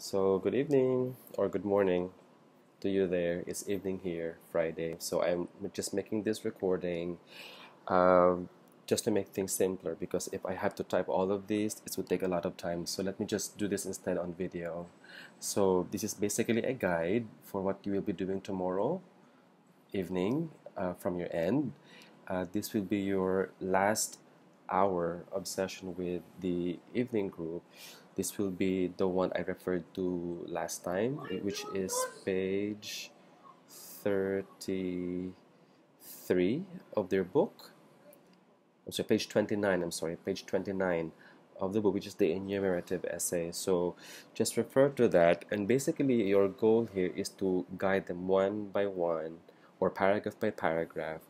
So, good evening or good morning to you there. It's evening here, Friday. So, I'm just making this recording um, just to make things simpler because if I have to type all of these, it would take a lot of time. So, let me just do this instead on video. So, this is basically a guide for what you will be doing tomorrow evening from your end. This will be your last hour of session with the evening group. This will be the one I referred to last time, which is page 33 of their book. So page 29, I'm sorry, page 29 of the book, which is the enumerative essay. So just refer to that, and basically your goal here is to guide them one by one or paragraph by paragraph,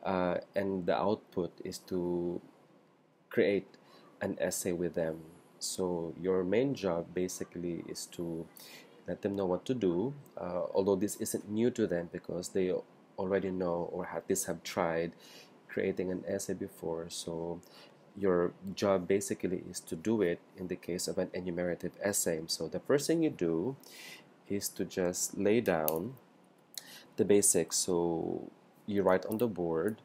and the output is to create an essay with them. So your main job basically is to let them know what to do, although this isn't new to them because they already know or at least have tried creating an essay before. So your job basically is to do it in the case of an enumerative essay. So the first thing you do is to just lay down the basics. So you write on the board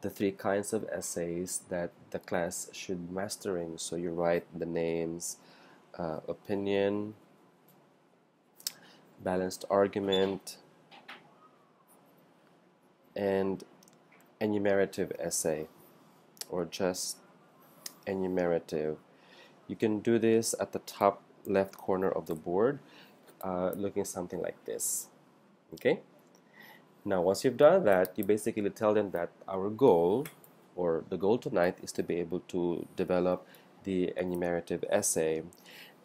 the three kinds of essays that the class should mastering. So you write the names, opinion, balanced argument, and enumerative essay, or just enumerative. You can do this at the top left corner of the board, looking something like this. Okay? Now, once you've done that, you basically tell them that our goal, or the goal tonight, is to be able to develop the enumerative essay.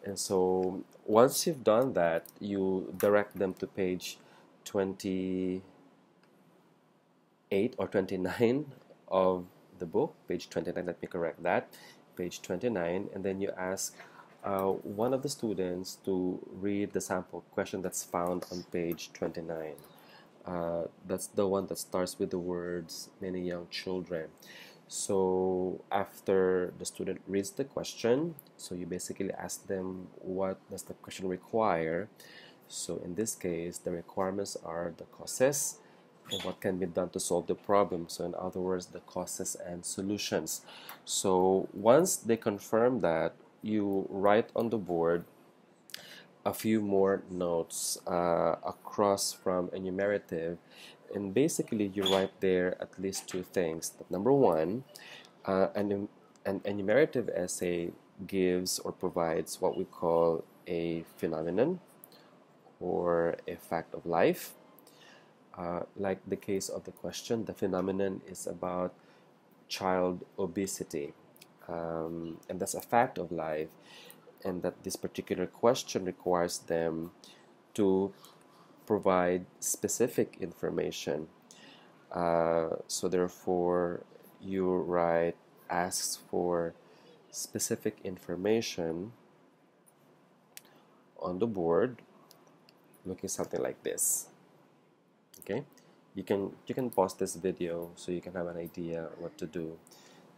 And so, once you've done that, you direct them to page 28 or 29 of the book, page 29, let me correct that, page 29, and then you ask one of the students to read the sample question that's found on page 29. That's the one that starts with the words many young children. So after the student reads the question, so you basically ask them what does the question require. So in this case, the requirements are the causes and what can be done to solve the problem. So in other words, the causes and solutions. So once they confirm that, you write on the board a few more notes across from enumerative, and basically you write there at least two things. Number one, an enumerative essay gives or provides what we call a phenomenon or a fact of life. Like the case of the question, the phenomenon is about child obesity, and that's a fact of life, and that this particular question requires them to provide specific information. So therefore, you write asks for specific information on the board, looking something like this. Okay, you can pause this video so you can have an idea what to do.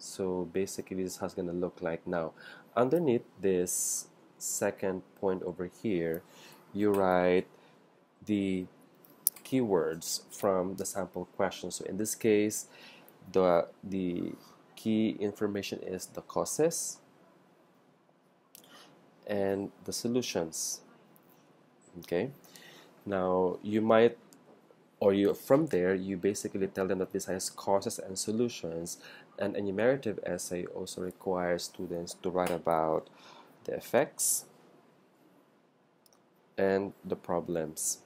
So basically, this is how it's gonna look like now. Underneath this second point over here, you write the keywords from the sample question. So in this case, the key information is the causes and the solutions. Okay, now you might, or you from there you basically tell them that this has causes and solutions. An enumerative essay also requires students to write about the effects and the problems.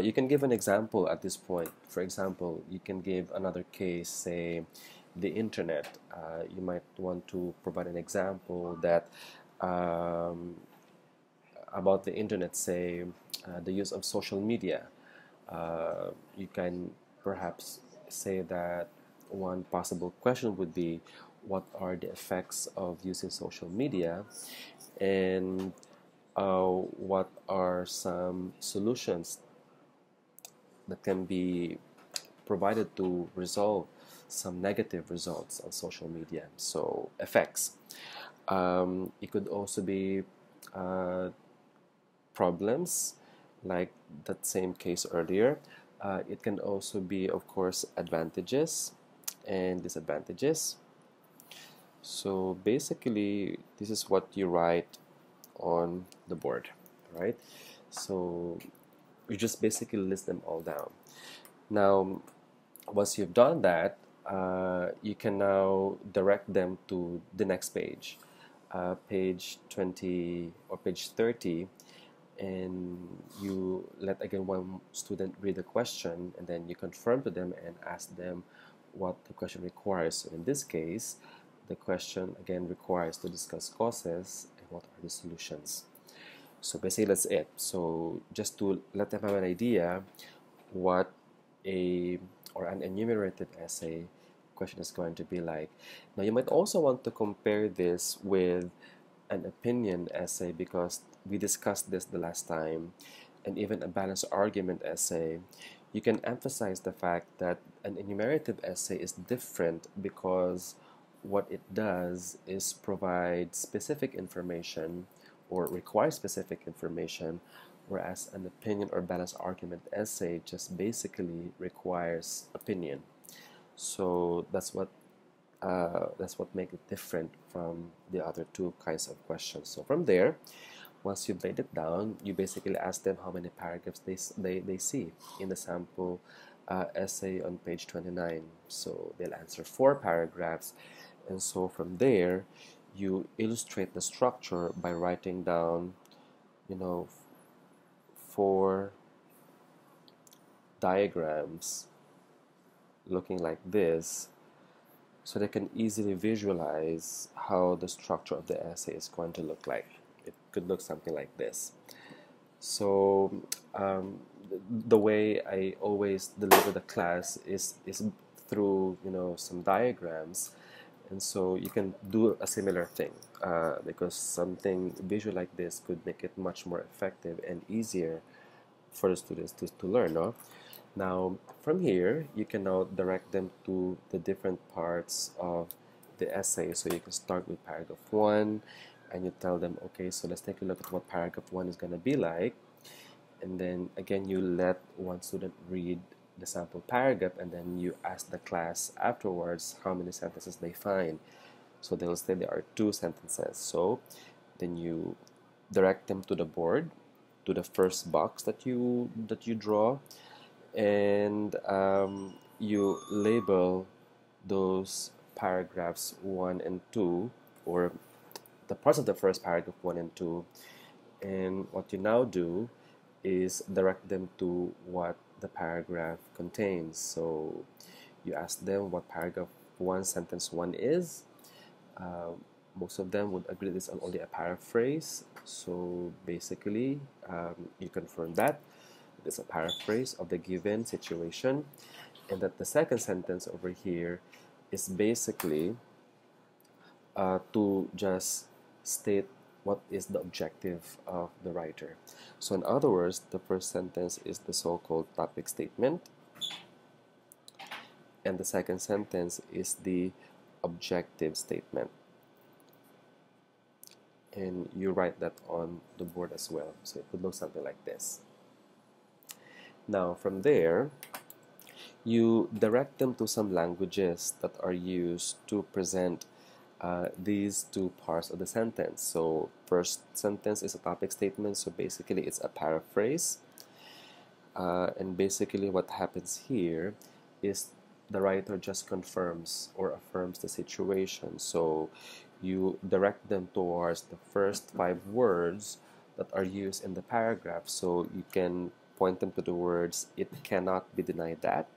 You can give an example at this point. For example, you can give another case, say the internet. You might want to provide an example that about the internet, say the use of social media. You can perhaps say that one possible question would be, what are the effects of using social media, and what are some solutions that can be provided to resolve some negative results on social media. So effects. It could also be uh, problems, like that same case earlier. It can also be, of course, advantages and disadvantages. So basically, this is what you write on the board, right? So you just basically list them all down. Now, once you've done that, you can now direct them to the next page, page 20 or page 30, and you let again one student read the question, and then you confirm to them and ask them what the question requires. So in this case, the question again requires to discuss causes and what are the solutions. So basically that's it. So just to let them have an idea what a or an enumerative essay question is going to be like. Now you might also want to compare this with an opinion essay, because we discussed this the last time, and even a balanced argument essay. You can emphasize the fact that an enumerative essay is different because what it does is provide specific information or require specific information, whereas an opinion or balanced argument essay just basically requires opinion. So that's what makes it different from the other two kinds of questions. So from there, once you've laid it down, you basically ask them how many paragraphs they see in the sample essay on page 29. So they'll answer 4 paragraphs, and so from there, you illustrate the structure by writing down, 4 diagrams looking like this, so they can easily visualize how the structure of the essay is going to look like. It could look something like this. So the way I always deliver the class is through some diagrams, and so you can do a similar thing, because something visual like this could make it much more effective and easier for the students to learn. No? Now, from here, you can now direct them to the different parts of the essay. So you can start with paragraph 1, and you tell them, okay, so let's take a look at what paragraph 1 is going to be like. And then again, you let one student read the sample paragraph, and then you ask the class afterwards how many sentences they find. So they'll say there are 2 sentences. So then you direct them to the board, to the first box that you draw, and you label those paragraphs 1 and 2, or the parts of the first paragraph 1 and 2. And what you now do is direct them to what the paragraph contains. So you ask them what paragraph 1, sentence 1 is. Most of them would agree this is only a paraphrase. So basically, you confirm that it is a paraphrase of the given situation, and that the second sentence over here is basically to just state what is the objective of the writer. So in other words, the first sentence is the so-called topic statement, and the second sentence is the objective statement. And you write that on the board as well. So it would look something like this. Now from there, you direct them to some languages that are used to present these 2 parts of the sentence. So first sentence is a topic statement, so basically it's a paraphrase, and basically what happens here is the writer just confirms or affirms the situation. So you direct them towards the first 5 words that are used in the paragraph. So you can point them to the words, "It cannot be denied that."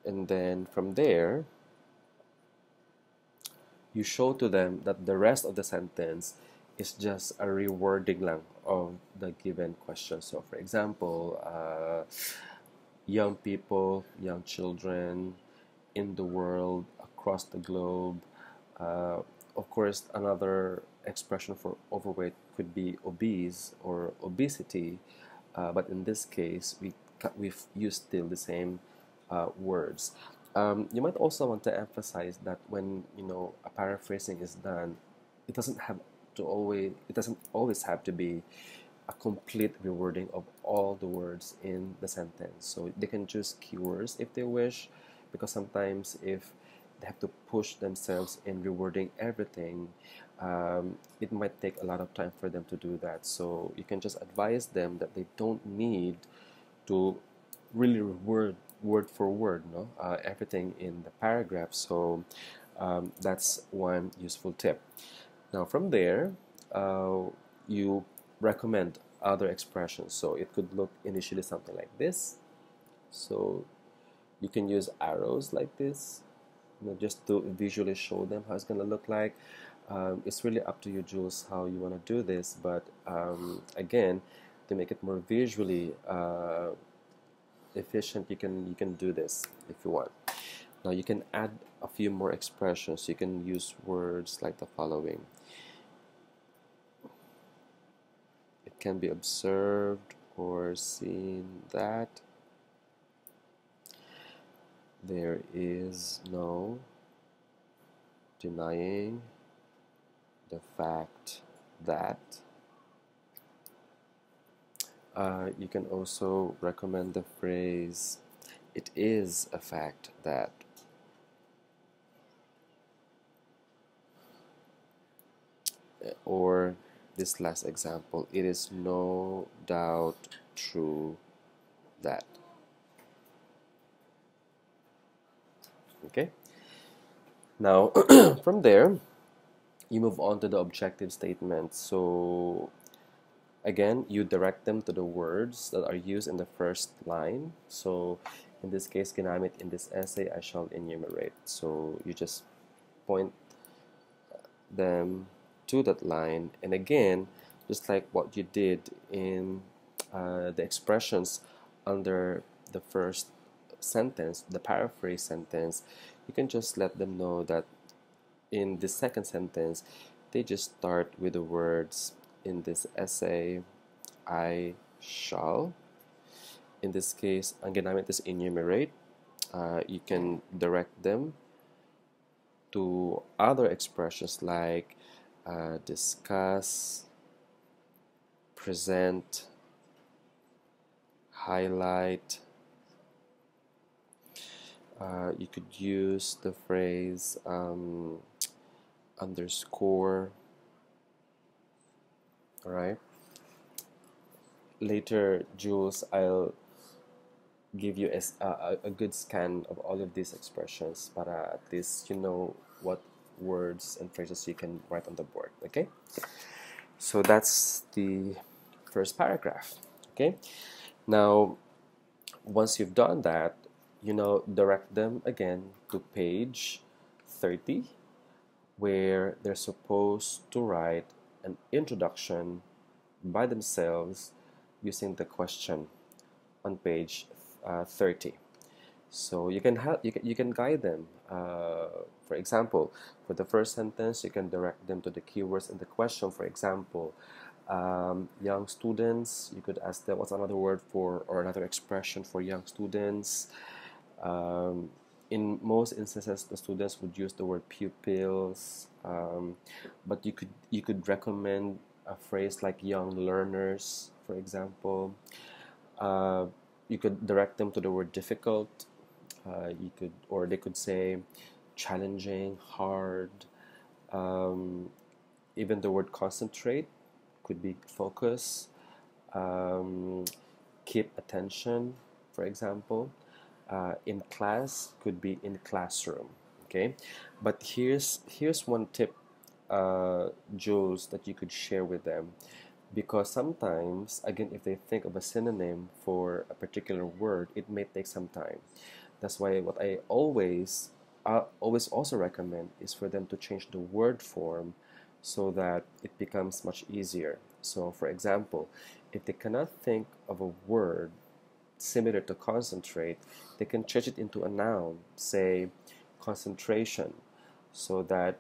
And then from there, you show to them that the rest of the sentence is just a rewording lang of the given question. So for example, young people, young children in the world, across the globe. Of course, another expression for overweight could be obese or obesity, but in this case, we've used still the same words. You might also want to emphasize that when a paraphrasing is done, it doesn't always have to be a complete rewording of all the words in the sentence. So they can choose keywords if they wish, because sometimes if they have to push themselves in rewording everything, it might take a lot of time for them to do that. So you can just advise them that they don't need to really reword word for word, no, everything in the paragraph. So that's one useful tip. Now from there, you recommend other expressions. So it could look initially something like this. So you can use arrows like this, just to visually show them how it's going to look like. It's really up to you, Jules, how you want to do this. But again, to make it more visually efficient, you can do this if you want. Now you can add a few more expressions. You can use words like the following. It can be observed or seen that there is no denying the fact that. You can also recommend the phrase, it is a fact that. Or this last example, it is no doubt true that. Okay? Now, from there, you move on to the objective statement. So, again, you direct them to the words that are used in the first line. So, in this case, ginamit in this essay, I shall enumerate. So, you just point them to that line, and again, just like what you did in the expressions under the first sentence, the paraphrase sentence, you can just let them know that in the second sentence they just start with the words, in this essay I shall. In this case, ang ginamit is enumerate. You can direct them to other expressions like discuss, present, highlight. You could use the phrase underscore. All right. Later, Jules, I'll give you a good scan of all of these expressions, but at least you know what words and phrases you can write on the board. Okay, so that's the first paragraph. Okay, now once you've done that, direct them again to page 30, where they're supposed to write an introduction by themselves using the question on page 30. So you can guide them. For example, for the first sentence, you can direct them to the keywords in the question. For example, young students, you could ask them what's another word for, or another expression for young students. In most instances, the students would use the word pupils, but you could recommend a phrase like young learners, for example. You could direct them to the word difficult. Or they could say challenging, hard. Even the word concentrate could be focus. Keep attention, for example. In class could be in classroom. Okay, but here's one tip, Jules, that you could share with them, because sometimes, again, if they think of a synonym for a particular word, it may take some time. That's why what I always also recommend is for them to change the word form so that it becomes much easier. So for example, if they cannot think of a word similar to concentrate, they can change it into a noun, say concentration, so that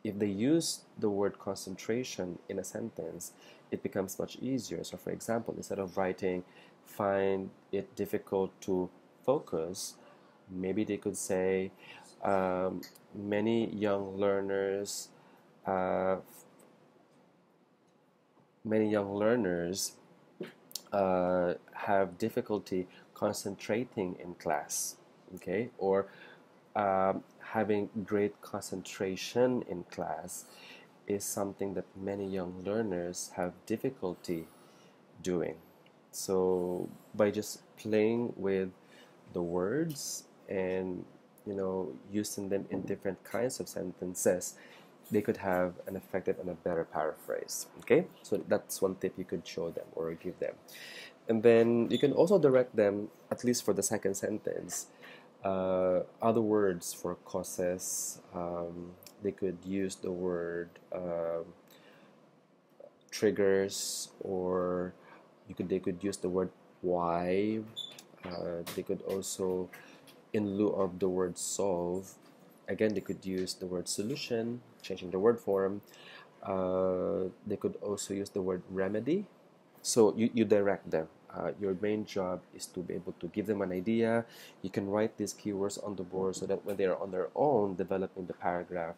if they use the word concentration in a sentence, it becomes much easier. So for example, instead of writing find it difficult to focus, maybe they could say many young learners many young learners have difficulty concentrating in class, okay, or having great concentration in class is something that many young learners have difficulty doing. So by just playing with the words and using them in different kinds of sentences, they could have an effective and a better paraphrase. Okay, so that's one tip you could show them or give them. And then you can also direct them, at least for the second sentence, other words for causes. They could use the word triggers, or they could use the word why. They could also, in lieu of the word solve, again they could use the word solution, changing the word form. They could also use the word remedy. So you direct them. Your main job is to be able to give them an idea. You can write these keywords on the board so that when they are on their own developing the paragraph,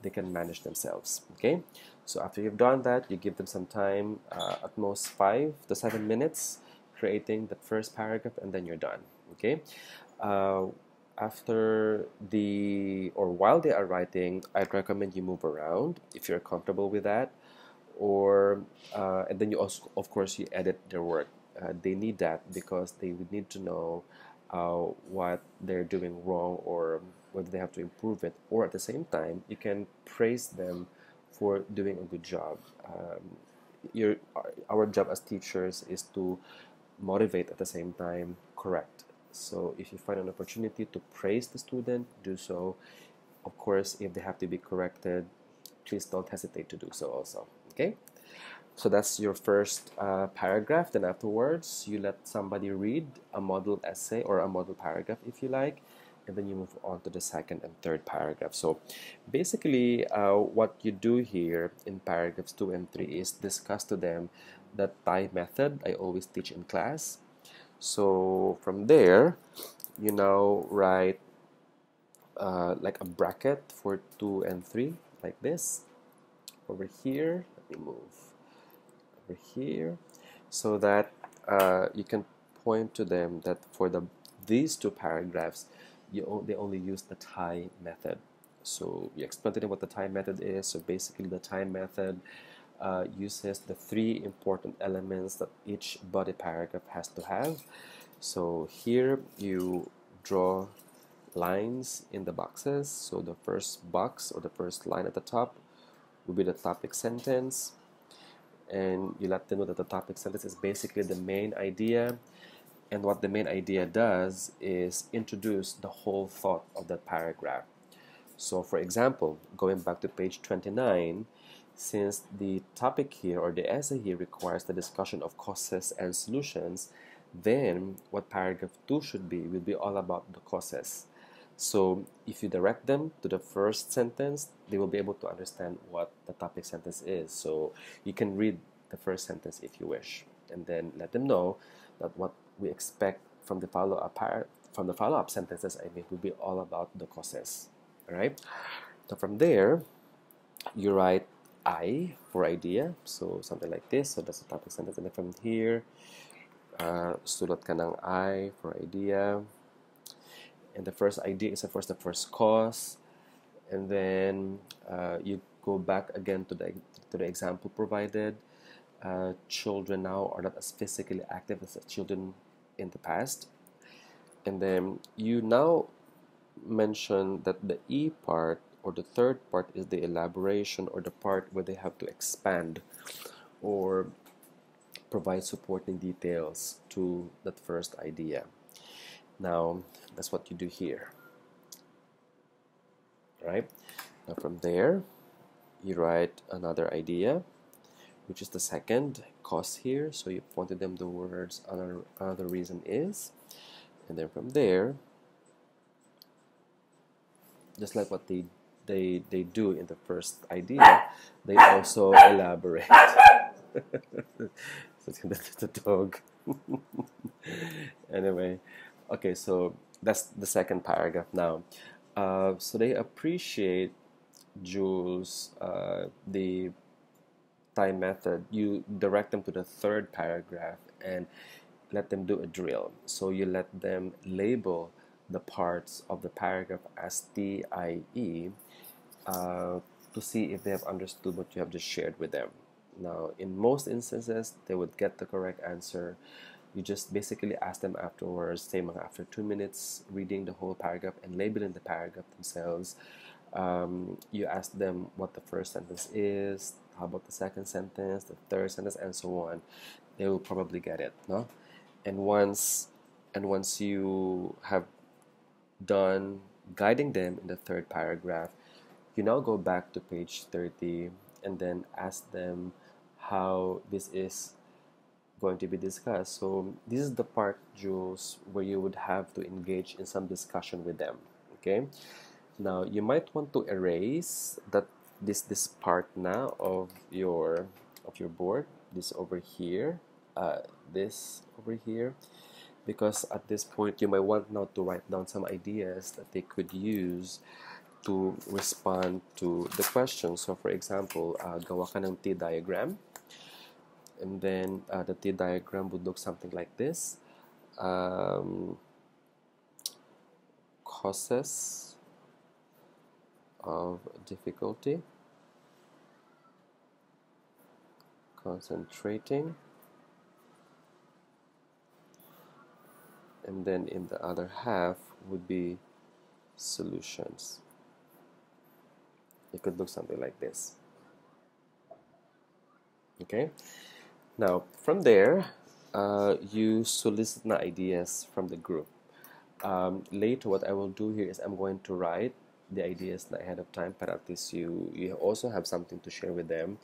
they can manage themselves. Okay, so after you've done that, you give them some time, at most 5 to 7 minutes, creating the first paragraph, and then you're done. Okay, uh, after or while they are writing, I'd recommend you move around if you're comfortable with that, or and then you also, of course, you edit their work. They need that because they would need to know what they're doing wrong or whether they have to improve it. Or at the same time, you can praise them for doing a good job. Your Our job as teachers is to motivate, at the same time correct. So if you find an opportunity to praise the student, do so. Of course, if they have to be corrected, please don't hesitate to do so also. Okay, so that's your first paragraph. Then afterwards, you let somebody read a model essay or a model paragraph if you like, and then you move on to the second and third paragraph. So basically, what you do here in paragraphs 2 and 3 is discuss to them the TIE method I always teach in class. So from there, you now write like a bracket for 2 and 3, like this. Over here, let me move over here, so that you can point to them that for these two paragraphs, they only use the TIE method. So you explain to them what the TIE method is. So basically, the TIE method uses the 3 important elements that each body paragraph has to have. So here you draw lines in the boxes. So the first box or the first line at the top will be the topic sentence, and you let them know that the topic sentence is basically the main idea, and what the main idea does is introduce the whole thought of that paragraph. So for example, going back to page 29, since the topic here or the essay here requires the discussion of causes and solutions, then what paragraph 2 should be will be all about the causes. So if you direct them to the first sentence, they will be able to understand what the topic sentence is. So you can read the first sentence if you wish, and then let them know that what we expect from the follow-up sentences, will be all about the causes. All right. So from there, you write I for idea, so something like this. So that's the topic sentence, and then from here, sulat ka ng I for idea. And the first idea is, of course, the first cause, and then you go back again to the example provided. Children now are not as physically active as the children in the past, and then you now mention that the E part or the third part is the elaboration, or the part where they have to expand or provide supporting details to that first idea. Now, that's what you do here, right? Now from there, you write another idea, which is the second cause here. So you pointed them the words another reason is, and then from there, just like what they do in the first idea, they also elaborate. That's the dog. Anyway, okay, so that's the second paragraph now. So they appreciate Jules, the time method, you direct them to the third paragraph and let them do a drill. So you let them label the parts of the paragraph as TIE to see if they have understood what you have just shared with them. Now, in most instances, they would get the correct answer. You just basically ask them afterwards, say after 2 minutes, reading the whole paragraph and labeling the paragraph themselves. You ask them what the first sentence is, how about the second sentence, the third sentence, and so on. They will probably get it, no? And once you have done guiding them in the third paragraph, you now go back to page 30 and then ask them how this is going to be discussed. So this is the part, Jules, where you would have to engage in some discussion with them. Okay. Now you might want to erase this part now of your board. This over here, this over here, because at this point you might want now to write down some ideas that they could use to respond to the question. So for example, gawa ka ng T diagram, and then the T diagram would look something like this. Causes of difficulty, concentrating, and then in the other half would be solutions. It could look something like this. Okay. Now from there, you solicit the ideas from the group. Later, what I will do here is I'm going to write the ideas ahead of time, but at least you also have something to share with them.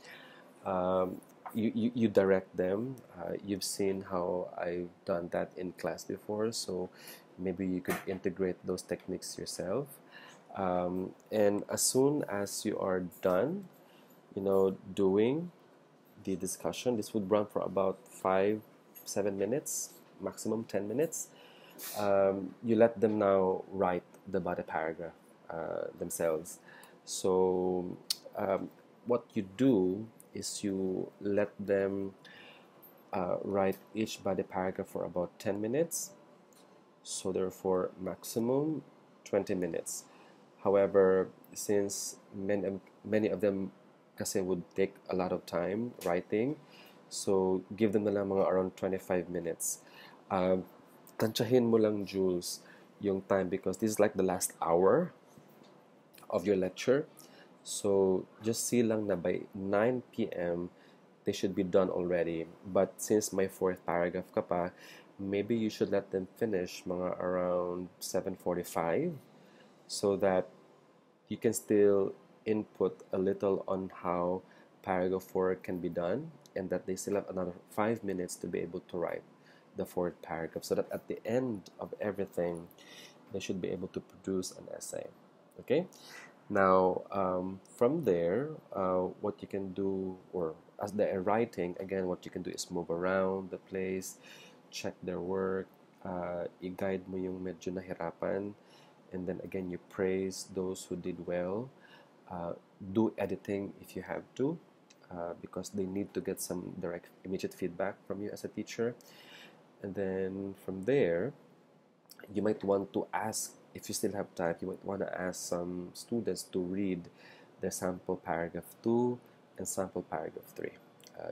You direct them. You've seen how I've done that in class before, so maybe you could integrate those techniques yourself. And as soon as you are done, doing the discussion, this would run for about 5-7 minutes, maximum 10 minutes. You let them now write the body paragraph themselves. So what you do is you let them write each body paragraph for about 10 minutes. So therefore maximum 20 minutes. However, since many of them kasi would take a lot of time writing, so give them na lang mga around 25 minutes. Tansyahin mo lang, Jules, yung time, because this is like the last hour of your lecture. So just see lang na by 9 p.m. they should be done already. But since my fourth paragraph ka pa, maybe you should let them finish mga around 7:45, so that you can still input a little on how paragraph 4 can be done, and that they still have another 5 minutes to be able to write the fourth paragraph, so that at the end of everything they should be able to produce an essay. Okay. Now from there, what you can do, or as they're writing, again, what you can do is move around the place, check their work, i-guide mo yung medyo nahirapan, and then again you praise those who did well. Do editing if you have to, because they need to get some direct immediate feedback from you as a teacher. And then from there, you might want to ask, if you still have time, you might want to ask some students to read the sample paragraph 2 and sample paragraph 3.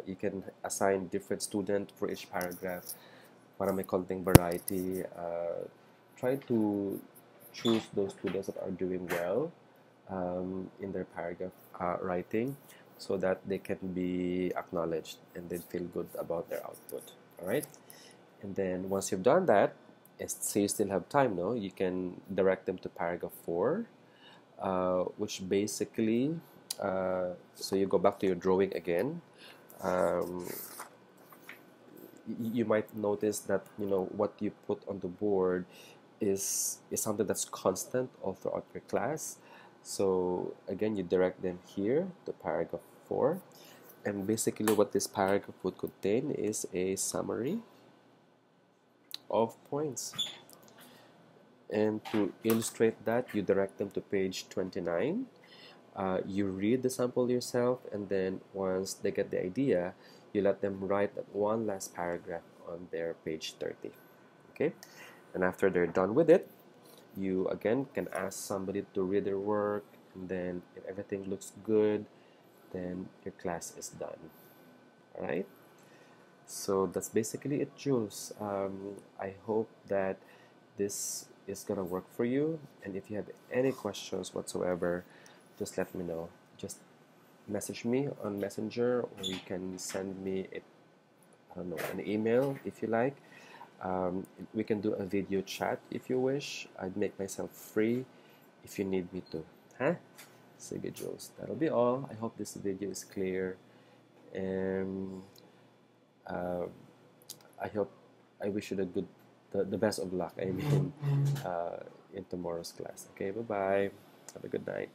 You can assign different student for each paragraph para may konting variety. Try to choose those students that are doing well in their paragraph writing, so that they can be acknowledged and they feel good about their output. All right. And then once you've done that, say you still have time, no? You can direct them to paragraph 4, which basically, so you go back to your drawing again. You might notice that what you put on the board is something that's constant all throughout your class. So again, you direct them here to paragraph 4, and basically what this paragraph would contain is a summary of points. And to illustrate that, you direct them to page 29. You read the sample yourself, and then once they get the idea, you let them write that one last paragraph on their page 30. Okay? And after they're done with it, you again can ask somebody to read their work, and then if everything looks good, then your class is done. All right? So that's basically it, Jules. I hope that this is gonna work for you. And if you have any questions whatsoever, just let me know. Just message me on Messenger, or you can send me I don't know, an email if you like. We can do a video chat if you wish. I'd make myself free if you need me to. Huh? Sige, Jules. That'll be all. I hope this video is clear. And uh, I wish you the best of luck. I mean, in tomorrow's class. Okay, bye bye. Have a good night.